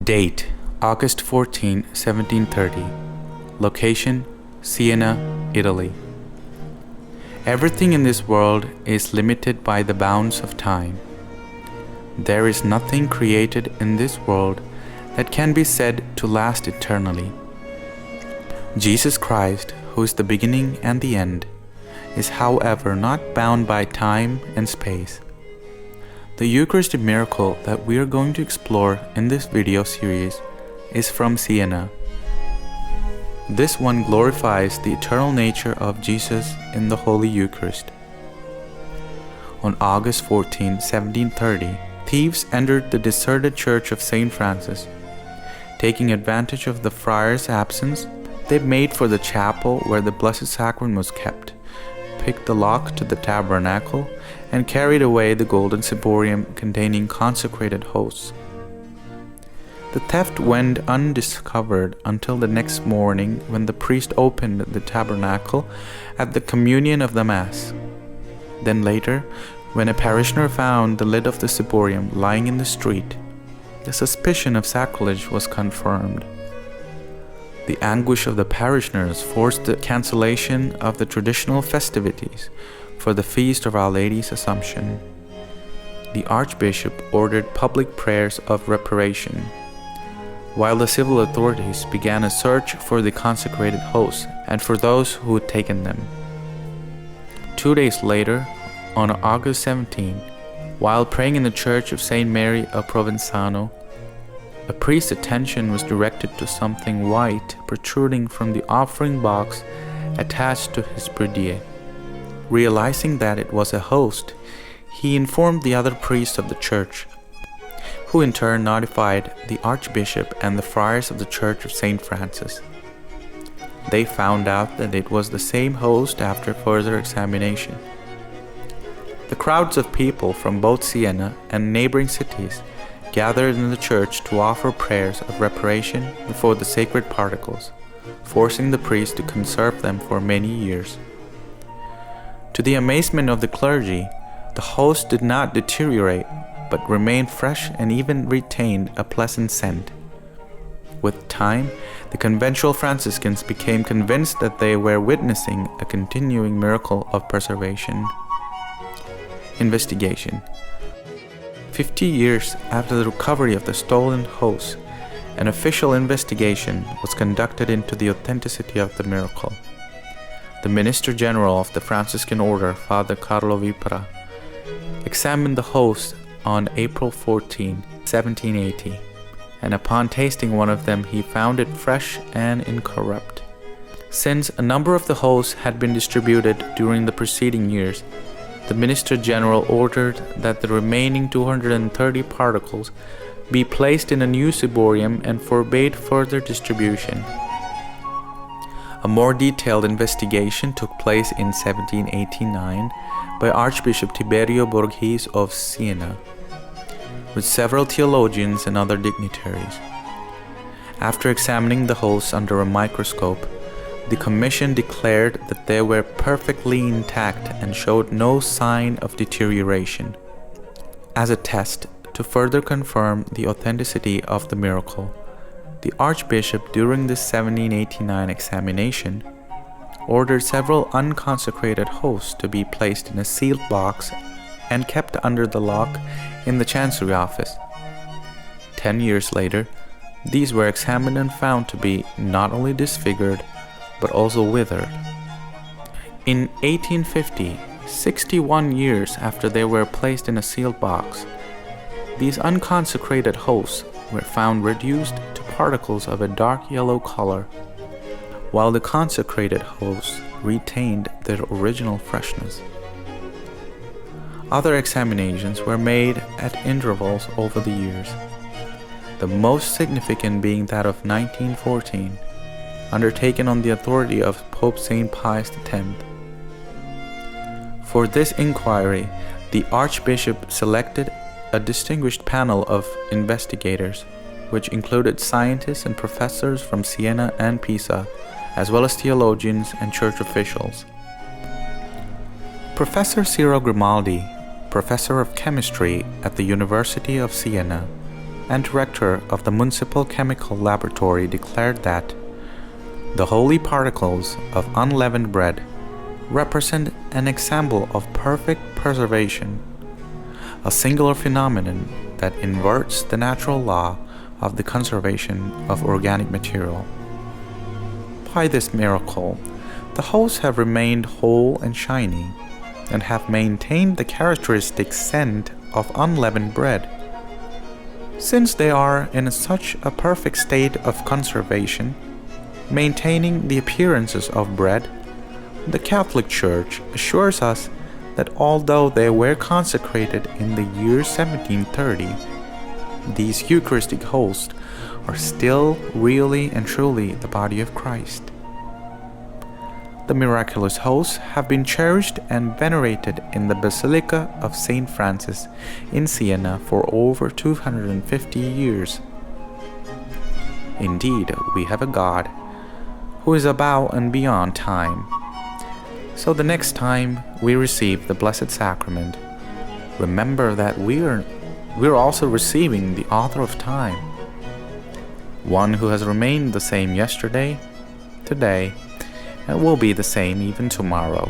Date: August 14, 1730. Location: Siena, Italy. Everything in this world is limited by the bounds of time. There is nothing created in this world that can be said to last eternally. Jesus Christ, who is the beginning and the end, is however not bound by time and space. The Eucharistic miracle that we are going to explore in this video series is from Siena. This one glorifies the eternal nature of Jesus in the Holy Eucharist. On August 14, 1730, thieves entered the deserted church of St. Francis. Taking advantage of the friar's absence, they made for the chapel where the Blessed Sacrament was kept, picked the lock to the tabernacle, and carried away the golden ciborium containing consecrated hosts. The theft went undiscovered until the next morning, when the priest opened the tabernacle at the communion of the Mass. Then later, when a parishioner found the lid of the ciborium lying in the street, the suspicion of sacrilege was confirmed. The anguish of the parishioners forced the cancellation of the traditional festivities for the feast of Our Lady's Assumption. The Archbishop ordered public prayers of reparation, while the civil authorities began a search for the consecrated hosts and for those who had taken them. 2 days later, on August 17, while praying in the church of St. Mary of Provenzano, a priest's attention was directed to something white protruding from the offering box attached to his prie-dieu. Realizing that it was a host, he informed the other priests of the church, who in turn notified the Archbishop and the friars of the Church of St. Francis. They found out that it was the same host after further examination. The crowds of people from both Siena and neighboring cities gathered in the church to offer prayers of reparation before the sacred particles, forcing the priest to conserve them for many years. To the amazement of the clergy, the host did not deteriorate, but remained fresh and even retained a pleasant scent. With time, the conventual Franciscans became convinced that they were witnessing a continuing miracle of preservation. Investigation. 50 years after the recovery of the stolen host, an official investigation was conducted into the authenticity of the miracle. The Minister General of the Franciscan Order, Father Carlo Vipera, examined the host on April 14, 1780, and upon tasting one of them he found it fresh and incorrupt. Since a number of the hosts had been distributed during the preceding years, the Minister General ordered that the remaining 230 particles be placed in a new ciborium and forbade further distribution. A more detailed investigation took place in 1789 by Archbishop Tiberio Borghese of Siena, with several theologians and other dignitaries. After examining the hosts under a microscope, the commission declared that they were perfectly intact and showed no sign of deterioration. As a test to further confirm the authenticity of the miracle, the Archbishop, during the 1789 examination, ordered several unconsecrated hosts to be placed in a sealed box and kept under the lock in the Chancery office. 10 years later, these were examined and found to be not only disfigured, but also withered. In 1850, 61 years after they were placed in a sealed box, these unconsecrated hosts were found reduced to particles of a dark yellow color, while the consecrated hosts retained their original freshness. Other examinations were made at intervals over the years, the most significant being that of 1914, undertaken on the authority of Pope St. Pius X. For this inquiry, the Archbishop selected a distinguished panel of investigators, which included scientists and professors from Siena and Pisa, as well as theologians and church officials. Professor Ciro Grimaldi, professor of chemistry at the University of Siena, and director of the Municipal Chemical Laboratory, declared that the holy particles of unleavened bread represent an example of perfect preservation, a singular phenomenon that inverts the natural law of the conservation of organic material. By this miracle, the hosts have remained whole and shiny, and have maintained the characteristic scent of unleavened bread. Since they are in such a perfect state of conservation, maintaining the appearances of bread, the Catholic Church assures us that although they were consecrated in the year 1730, these Eucharistic hosts are still really and truly the body of Christ. The miraculous hosts have been cherished and venerated in the Basilica of St. Francis in Siena for over 250 years. Indeed, we have a God who is above and beyond time. So the next time we receive the Blessed Sacrament, remember that we're also receiving the author of time, one who has remained the same yesterday, today, and will be the same even tomorrow.